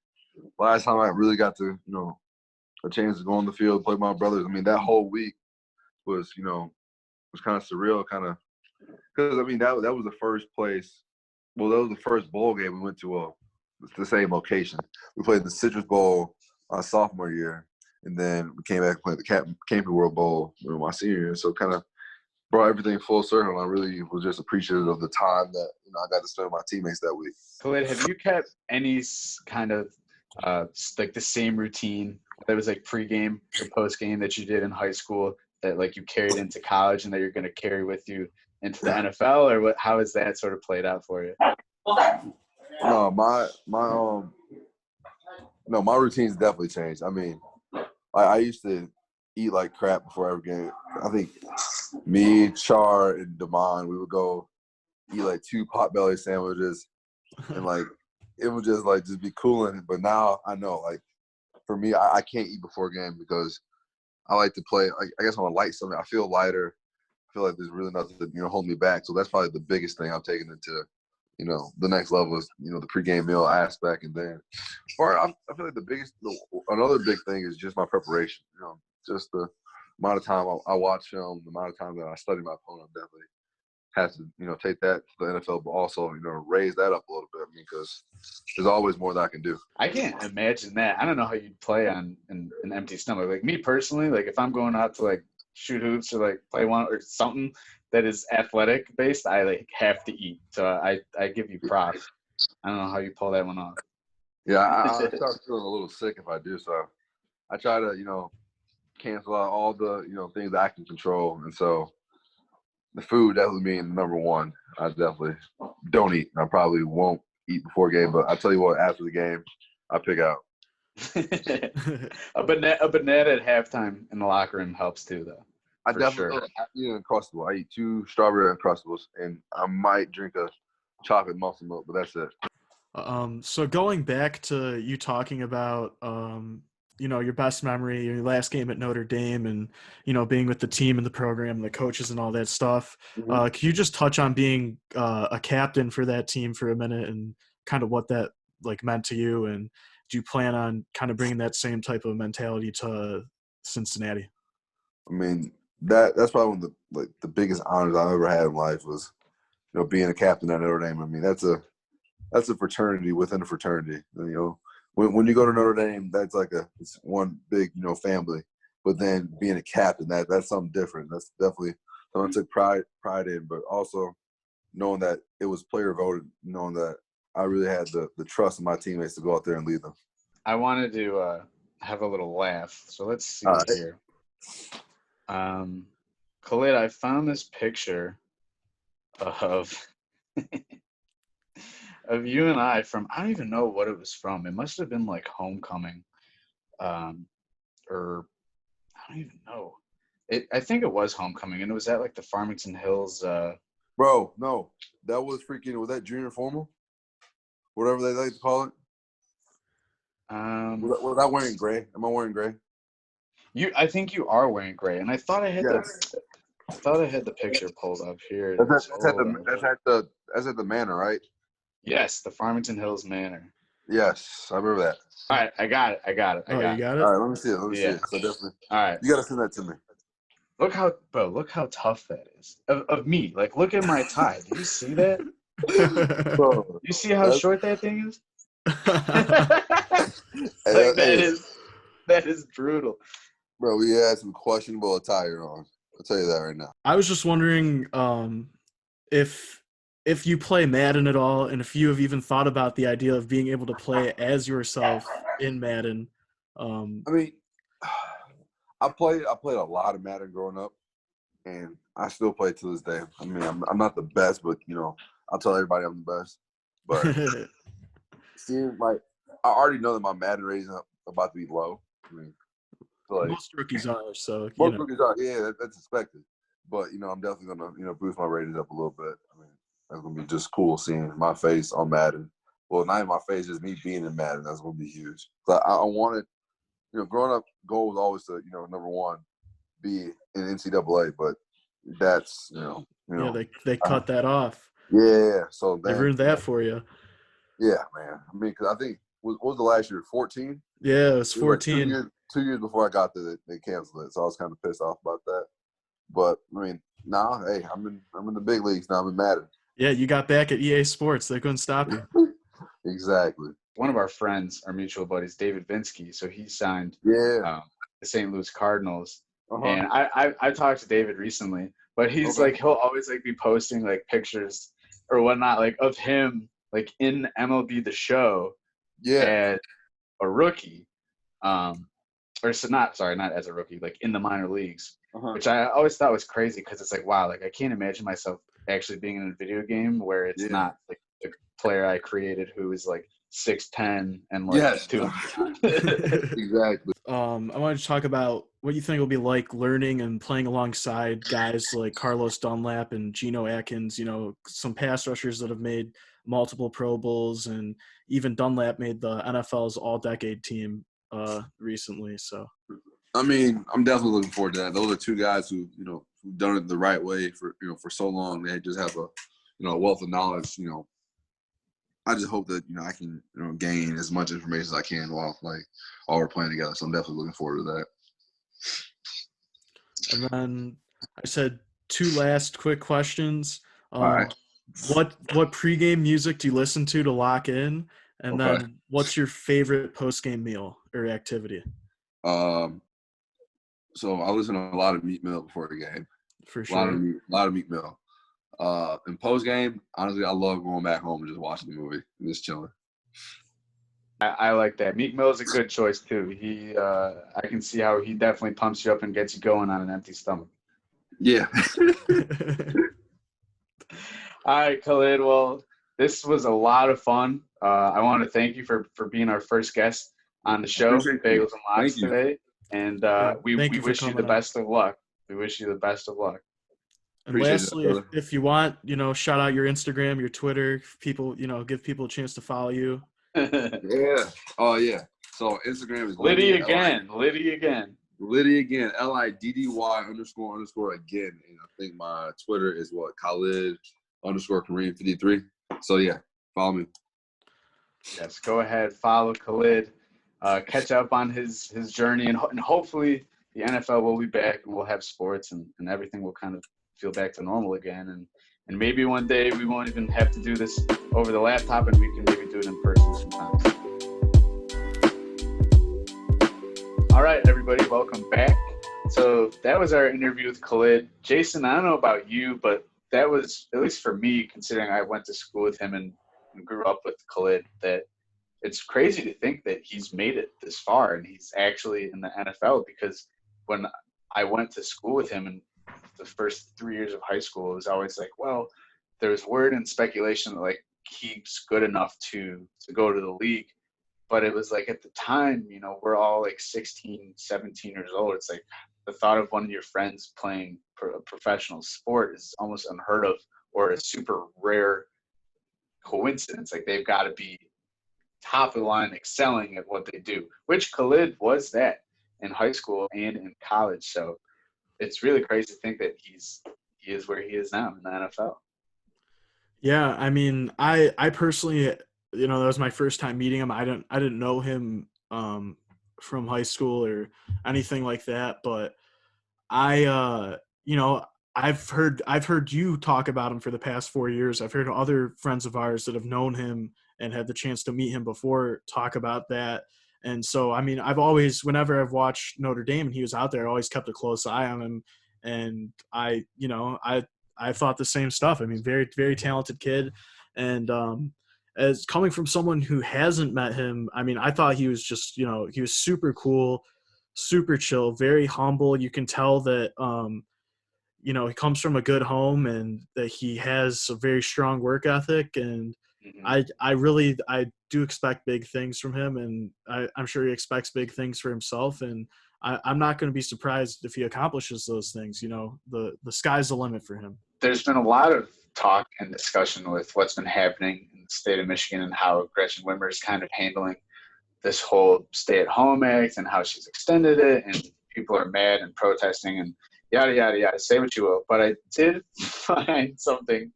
last time I really got to a chance to go on the field, play with my brothers. I mean, that whole week was was kind of surreal, because I mean that was the first place. Well, that was the first bowl game we went to. The same location. We played the Citrus Bowl our sophomore year, and then we came back and played the Camping World Bowl my senior year. So kind of brought everything full circle. And I really was just appreciative of the time that I got to spend with my teammates that week. Khalid, have you kept any kind of like the same routine that was like pregame or postgame that you did in high school that like you carried into college and that you're going to carry with you into the NFL, or what? How has that sort of played out for you? No, my routine's definitely changed. I mean, I used to eat like crap before every game. I think me, Char, and Damon, we would go eat like 2 potbelly sandwiches, and like it would just be cooling. But now I know, like, for me, I can't eat before a game because I like to play. Like, I guess on a light something, I feel lighter. I feel like there's really nothing hold me back. So that's probably the biggest thing I'm taking into the next level is the pregame meal aspect. And then, I feel like another big thing is just my preparation. Just the amount of time I watch film, the amount of time that I study my opponent. Definitely has to take that to the NFL, but also raise that up a little bit, because there's always more that I can do. I can't imagine that. I don't know how you'd play on an empty stomach. Like me personally, like if I'm going out to like shoot hoops or like play one or something that is athletic based, I like have to eat. So I give you props. I don't know how you pull that one off. Yeah, I start feeling a little sick if I do. So I try to cancel out all the things that I can control, and so the food definitely being number one. I definitely don't eat. I probably won't eat before game, but I tell you what, after the game, I pick out. a banana at halftime in the locker room helps too, though. I definitely eat an Uncrustable. I eat 2 strawberry Uncrustables, and I might drink a chocolate muscle milk, but that's it. So going back to you talking about your best memory, your last game at Notre Dame, and being with the team and the program and the coaches and all that stuff. Mm-hmm. Can you just touch on being a captain for that team for a minute and kind of what that like meant to you, and do you plan on kind of bringing that same type of mentality to Cincinnati? I mean, that's probably one of the biggest honors I've ever had in life was, being a captain at Notre Dame. I mean, that's a fraternity within a fraternity. When you go to Notre Dame, that's it's one big, family. But then being a captain, that's something different. That's definitely something I took pride in. But also knowing that it was player voted, knowing that I really had the trust of my teammates to go out there and lead them. I wanted to have a little laugh. So let's see here. Khalid, I found this picture of of you and I from, I don't even know what it was from. It must have been like homecoming, or I don't even know. I think it was homecoming, and it was at like the Farmington Hills. Bro, no, that was that junior formal, whatever they like to call it. Was I wearing gray? Am I wearing gray? I think you are wearing gray, and I thought I had the picture pulled up here. That's at the Manor, right? Yes, the Farmington Hills Manor. Yes, I remember that. All right, I got it. You got it? All right, let me see it. So definitely. All right. You gotta send that to me. Look how tough that is. Of me. Like, look at my tie. Do you see that? Bro, You see how short that thing is? That is brutal. Bro, we had some questionable attire on. I'll tell you that right now. I was just wondering if you play Madden at all, and if you have even thought about the idea of being able to play as yourself in Madden. I mean, I played a lot of Madden growing up, and I still play to this day. I mean, I'm not the best, but I'll tell everybody I'm the best. But seeing I already know that my Madden rating is about to be low. I mean, most rookies are, so most rookies are. Yeah, that's expected. But I'm definitely gonna boost my ratings up a little bit. I mean, that's gonna be just cool seeing my face on Madden. Well, not even my face, just me being in Madden. That's gonna be huge. So I wanted, growing up, goal was always to number one, be in NCAA. But that's they cut that off. Yeah, so they ruined that for you. Yeah, man. I mean, because I think what was the last year? 14. Yeah, it was 14. Like 2 years before I got there, they canceled it, so I was kind of pissed off about that. But I mean, hey, I'm in the big leagues now. I'm in Madden. Yeah, you got back at EA Sports. They couldn't stop you. Exactly. One of our friends, our mutual buddies, David Vinsky, so he signed the St. Louis Cardinals. Uh-huh. And I talked to David recently, but he's he'll always be posting pictures or whatnot of him in MLB The Show as a rookie, not as a rookie, in the minor leagues, which I always thought was crazy because it's wow, I can't imagine myself actually being in a video game where it's not the player I created who is 6'10" and 200. Exactly. I wanted to talk about what you think it'll be like learning and playing alongside guys like Carlos Dunlap and Geno Atkins, some pass rushers that have made multiple Pro Bowls, and even Dunlap made the NFL's all-decade team recently. So, I mean, I'm definitely looking forward to that. Those are two guys who've done it the right way for so long. They just have a wealth of knowledge. I just hope that I can gain as much information as I can while we're playing together. So I'm definitely looking forward to that. And then I said 2 last quick questions. All right. What pregame music do you listen to lock in? And then what's your favorite postgame meal or activity? So I listen to a lot of Meat Mill before the game. For sure. A lot of Meat Mill. In post game, honestly, I love going back home and just watching the movie and just chilling. I like that. Meat Mill is a good choice too. He, I can see how he definitely pumps you up and gets you going on an empty stomach. Yeah. All right, Khalid. Well, this was a lot of fun. I want to thank you for being our first guest on the show, Bagels and Locks today. And we wish you the best of luck. We wish you the best of luck. And lastly, if you want, shout out your Instagram, your Twitter, people, give people a chance to follow you. Yeah. Oh, yeah. So Instagram is Liddy again. Liddy again. LIDDY__again. And I think my Twitter is Khalid_Kareem 53. So yeah, follow me. Yes, go ahead, follow Khalid. catch up on his journey, and hopefully the NFL will be back and we'll have sports and everything will kind of feel back to normal again. And maybe one day we won't even have to do this over the laptop and we can maybe do it in person sometimes. All right, everybody, welcome back. So that was our interview with Khalid. Jason, I don't know about you, but that was, at least for me, considering I went to school with him and grew up with Khalid, that it's crazy to think that he's made it this far and he's actually in the NFL, because when I went to school with him in the first 3 years of high school, it was always like, well, there's word and speculation that like he's good enough to go to the league. But it was like at the time, you know, we're all like 16, 17 years old. It's like the thought of one of your friends playing a professional sport is almost unheard of, or a super rare coincidence. Like they've got to be top of the line, excelling at what they do, which Khalid was that in high school and in college. So it's really crazy to think that he is where he is now in the NFL. Yeah, I mean, I personally, you know, that was my first time meeting him. I didn't know him from high school or anything like that, but you know, I've heard you talk about him for the past 4 years. I've heard other friends of ours that have known him and had the chance to meet him before talk about that. And so, I mean, I've always, whenever I've watched Notre Dame and he was out there, I always kept a close eye on him. And I thought the same stuff. I mean, very, very talented kid. And as coming from someone who hasn't met him, I mean, I thought he was just, you know, he was super cool, super chill, very humble. You can tell that, you know, he comes from a good home and that he has a very strong work ethic. And I do expect big things from him, and I'm sure he expects big things for himself. And I'm not going to be surprised if he accomplishes those things. You know, the sky's the limit for him. There's been a lot of talk and discussion with what's been happening in the state of Michigan and how Gretchen Whitmer is kind of handling this whole stay-at-home act and how she's extended it, and people are mad and protesting and yada, yada, yada, say what you will. But I did find something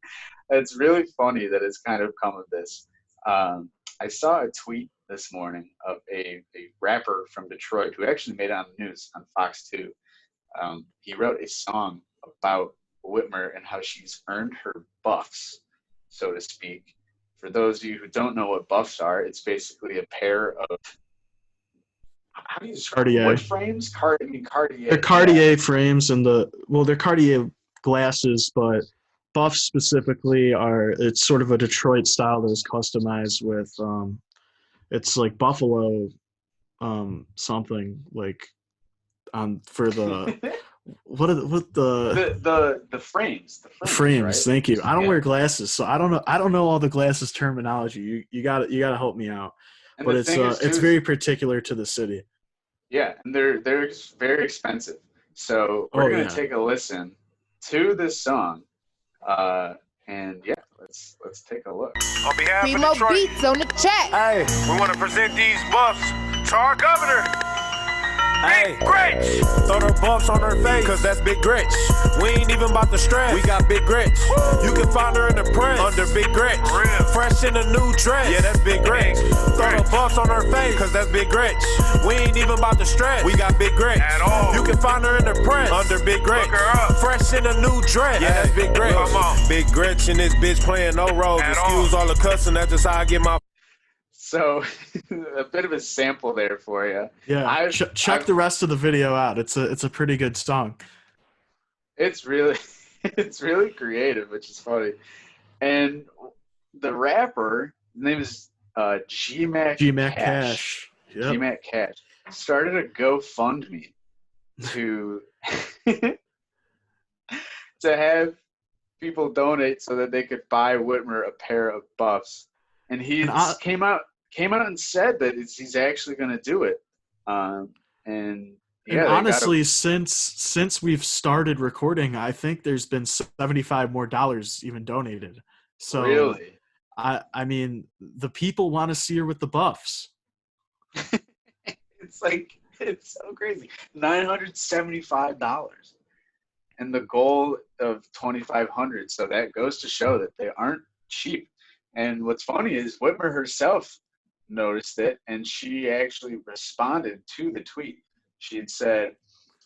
that's really funny that has kind of come of this. I saw a tweet this morning of a rapper from Detroit who actually made it on the news on Fox 2. He wrote a song about Whitmer and how she's earned her buffs, so to speak. For those of you who don't know what buffs are, it's basically a pair of, how do you describe Cartier. wood frames? Cartier. They're Cartier frames, and they're Cartier glasses, but buffs specifically it's sort of a Detroit style that is customized with it's like buffalo something like for the what the frames. The frames, right? Thank you. I don't wear glasses, so I don't know all the glasses terminology. You got to help me out. And but it's very particular to the city. Yeah, and they're very expensive. So we're gonna take a listen to this song, and yeah, let's take a look. On behalf Primo of Detroit, beats on the chat. hey, we want to present these buffs to our governor. Hey, Gretch! Throw her buffs on her face, cause that's Big Gretch. We ain't even about to stress, we got Big Gretch. You can find her in the press, under Big Gretch. Fresh in a new dress, yeah, that's Big Gretch. Throw her buffs on her face, cause that's Big Gretch. We ain't even about to stress, we got Big Gretch. At all. You can find her in the press, under Big Gretch. Look her up. Fresh in a new dress, yeah, that's Big Gretch. Come on. Big Gretch and this bitch playing no roles. Excuse all the cussing, that's just how I get my... So, a bit of a sample there for you. Yeah, check the rest of the video out. It's a pretty good song. It's really creative, which is funny. And the rapper, his name is G-Mac Cash. Yep. G-Mac Cash started a GoFundMe to to have people donate so that they could buy Whitmer a pair of buffs. And he came out and said that he's actually going to do it. And honestly, since we've started recording, I think there's been $75 more even donated. So really, I mean, the people want to see her with the buffs. It's so crazy. $975, and the goal of $2,500. So that goes to show that they aren't cheap. And what's funny is Whitmer herself noticed it, and she actually responded to the tweet. She had said,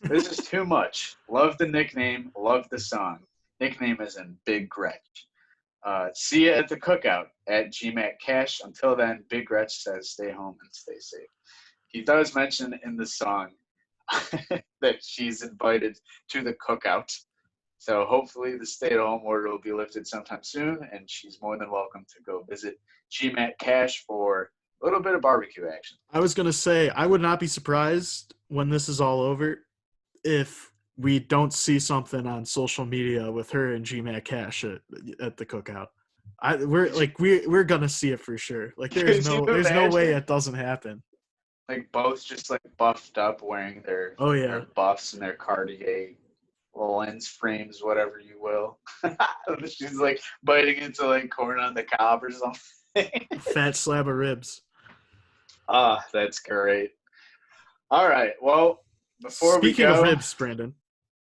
"This is too much. Love the nickname, love the song. Nickname is in Big Gretch. See you at the cookout at GMAC Cash. Until then, Big Gretch says stay home and stay safe." He does mention in the song that she's invited to the cookout. So hopefully the stay-at-home order will be lifted sometime soon, and she's more than welcome to go visit GMAT Cash for a little bit of barbecue action. I was going to say, I would not be surprised when this is all over if we don't see something on social media with her and GMAT Cash at the cookout. We're going to see it for sure. Like there's no way it doesn't happen. Like both just like buffed up, wearing their their buffs and their Cartier lens frames, whatever you will. She's like biting into like corn on the cob or something. Fat slab of ribs. Ah, that's great. All right. Well, Speaking of ribs, Brandon.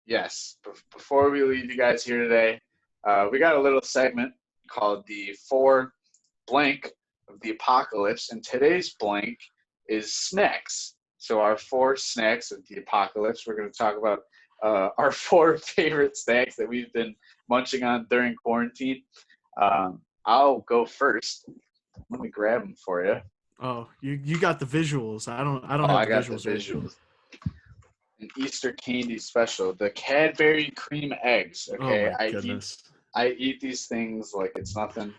Yes. Before we leave you guys here today, we got a little segment called the 4 blank of the apocalypse, and today's blank is snacks. So our 4 snacks of the apocalypse. We're going to talk about our 4 favorite snacks that we've been munching on during quarantine. I'll go first. Let me grab them for you. Oh, you got the visuals. I don't have the visuals. An Easter candy special, the Cadbury cream eggs. Okay, oh my goodness. I eat these things like it's nothing.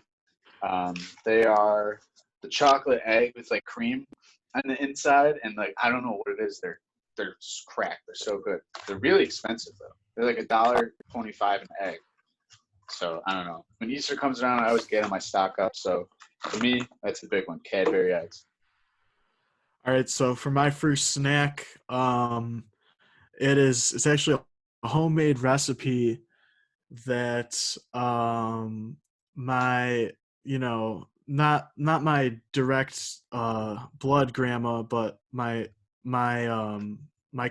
They are the chocolate egg with like cream on the inside, and like I don't know what it is. They're cracked. They're so good. They're really expensive though. They're like $1.25 an egg. So I don't know. When Easter comes around, I always get my stock up. So for me, that's a big one. Cadbury eggs. All right. So for my first snack, it's actually a homemade recipe that my not my direct blood grandma, but my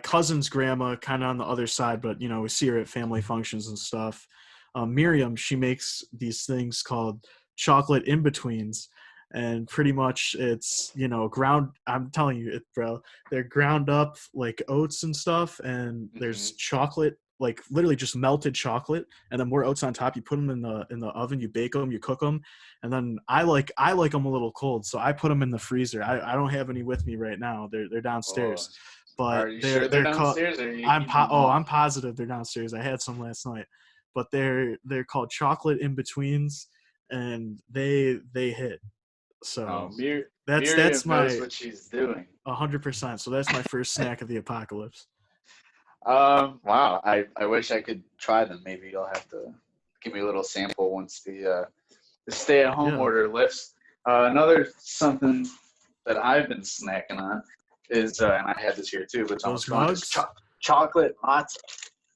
cousin's grandma, kind of on the other side, but we see her at family functions and stuff. Miriam, she makes these things called chocolate in-betweens, and pretty much it's ground. I'm telling you it, bro. They're ground up like oats and stuff, and there's chocolate, like literally just melted chocolate, and then more oats on top. You put them in the oven, you bake them, you cook them, and then I like them a little cold, so I put them in the freezer. I don't have any with me right now. They're downstairs. But they're downstairs? I'm positive they're downstairs. I had some last night, but they're called chocolate in betweens, and they hit. So that's my knows what she's doing. 100%. So that's my first snack of the apocalypse. Wow. I wish I could try them. Maybe you'll have to give me a little sample once the stay-at-home order lifts. Another something that I've been snacking on is, and I had this here too, but it's almost chocolate matzo.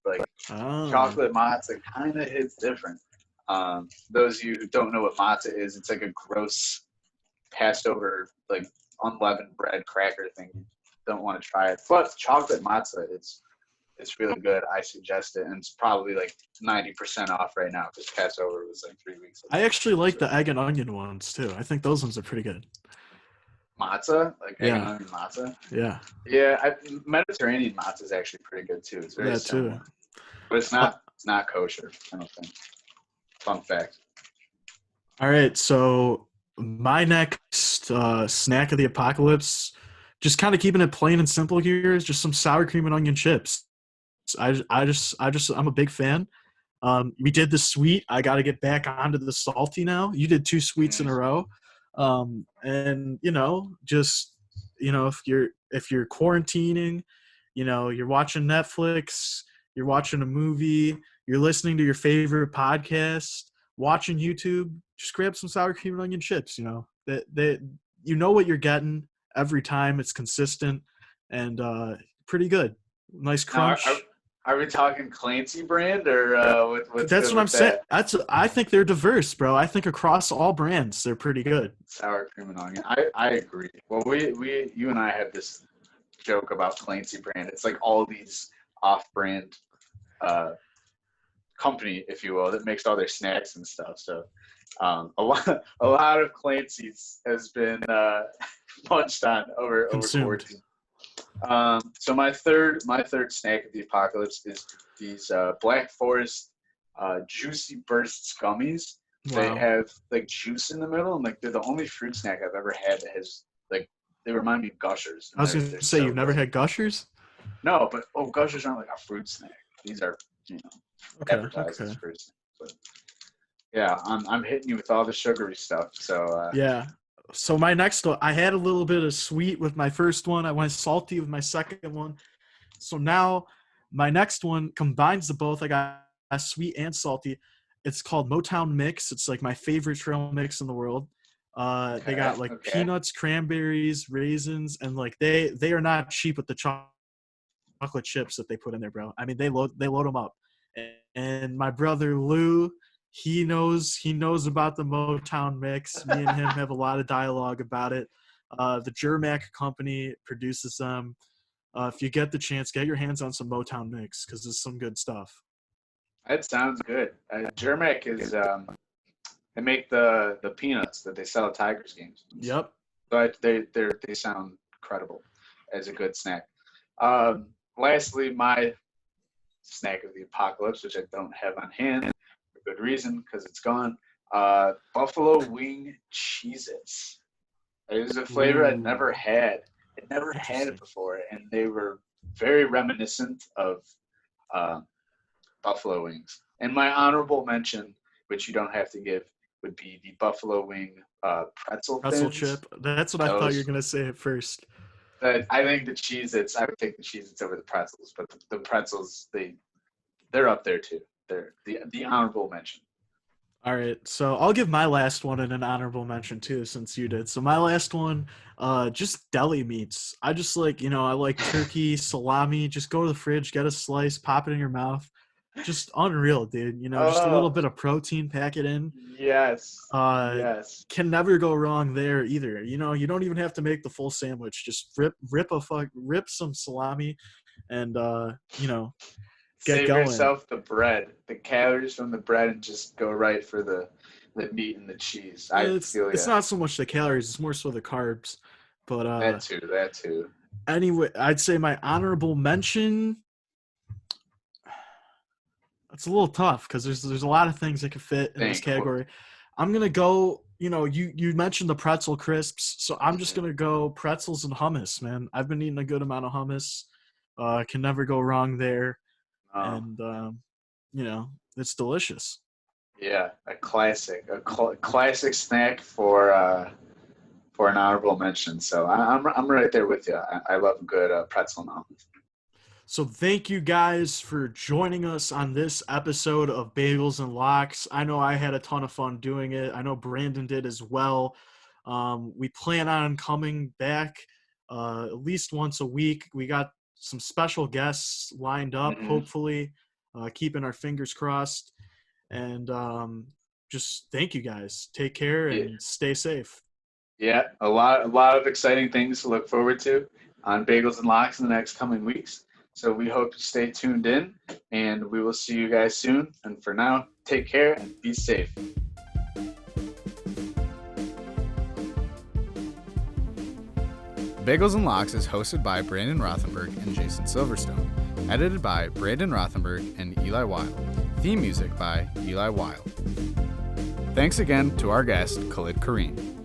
Like chocolate matzo kind of hits different. Those of you who don't know what matzo is, it's like a gross passed over like unleavened bread cracker thing. You don't want to try it, but chocolate matzo, it's really good. I suggest it, and it's probably like 90% off right now because Passover was like 3 weeks ago. I actually like the egg and onion ones too. I think those ones are pretty good. Matzah, like egg and onion matzah. Yeah. Mediterranean matzah is actually pretty good too. It's very similar, but it's not kosher. I don't think. Fun fact. All right, so my next snack of the apocalypse, just kind of keeping it plain and simple here, is just some sour cream and onion chips. I'm a big fan. We did the sweet. I got to get back onto the salty now. You did 2 sweets in a row. And if you're quarantining, you're watching Netflix, you're watching a movie, you're listening to your favorite podcast, watching YouTube, just grab some sour cream and onion chips. That you know what you're getting every time. It's consistent and pretty good. Nice crunch. Now, are we talking Clancy brand or what's That's what I'm saying. I think they're diverse, bro. I think across all brands, they're pretty good. Sour cream and onion. I agree. Well, you and I had this joke about Clancy brand. It's like all these off-brand company, if you will, that makes all their snacks and stuff. So a lot of Clancy's has been punched on over Consumed. quarantine. So my third snack of the apocalypse is these Black Forest Juicy Bursts gummies. Wow. They have like juice in the middle, and like they're the only fruit snack I've ever had that has like, they remind me of Gushers. I was going to say, you've never had Gushers? No, but Gushers aren't like a fruit snack. These are, advertised as Okay. fruit snacks. But yeah, I'm hitting you with all the sugary stuff. So Yeah. So my next one, I had a little bit of sweet with my first one. I went salty with my second one. So now my next one combines the both. I got sweet and salty. It's called Motown Mix. It's like my favorite trail mix in the world. They got like peanuts, cranberries, raisins, and like they are not cheap with the chocolate chips that they put in there, bro. I mean, they load them up. And my brother Lou, he knows about the Motown Mix. Me and him have a lot of dialogue about it. The Germac company produces them. If you get the chance, get your hands on some Motown Mix because it's some good stuff. that sounds good. Germac is they make the peanuts that they sell at Tigers games. Yep. But they sound incredible as a good snack. Lastly, my snack of the apocalypse, which I don't have on hand for good reason because it's gone. Buffalo wing Cheez-Its. It was a flavor I'd never had. I'd never had it before, and they were very reminiscent of buffalo wings. And my honorable mention, which you don't have to give, would be the buffalo wing pretzel thins. chip. That's what I thought you were gonna say at first. I think the Cheez-Its, I would take the Cheez-Its over the pretzels, but the pretzels, they're up there too. They're the honorable mention. All right, so I'll give my last one an honorable mention too, since you did. So my last one, just deli meats. I just like, I like turkey, salami. Just go to the fridge, get a slice, pop it in your mouth. Just unreal, dude. Just a little bit of protein, pack it in. Yes. Yes. Can never go wrong there either. You don't even have to make the full sandwich. Just rip some salami, and get Save going. yourself the bread, the calories from the bread, and just go right for the meat and the cheese. It's not so much the calories; it's more so the carbs. But that too. Anyway, I'd say my honorable mention. It's a little tough because there's a lot of things that could fit in this category. I'm gonna go. You mentioned the pretzel crisps, so I'm just gonna go pretzels and hummus, man. I've been eating a good amount of hummus. Can never go wrong there. And it's delicious. Yeah, a classic snack for an honorable mention. So I'm right there with you. I love a good pretzel and hummus. So thank you guys for joining us on this episode of Bagels and Locks. I know I had a ton of fun doing it. I know Brandon did as well. We plan on coming back at least once a week. We got some special guests lined up, hopefully, keeping our fingers crossed. And just thank you guys. Take care and stay safe. Yeah, a lot of exciting things to look forward to on Bagels and Locks in the next coming weeks. So we hope you stay tuned in, and we will see you guys soon. And for now, take care and be safe. Bagels and Locks is hosted by Brandon Rothenberg and Jason Silverstone. Edited by Brandon Rothenberg and Eli Weil. Theme music by Eli Weil. Thanks again to our guest, Khalid Kareem.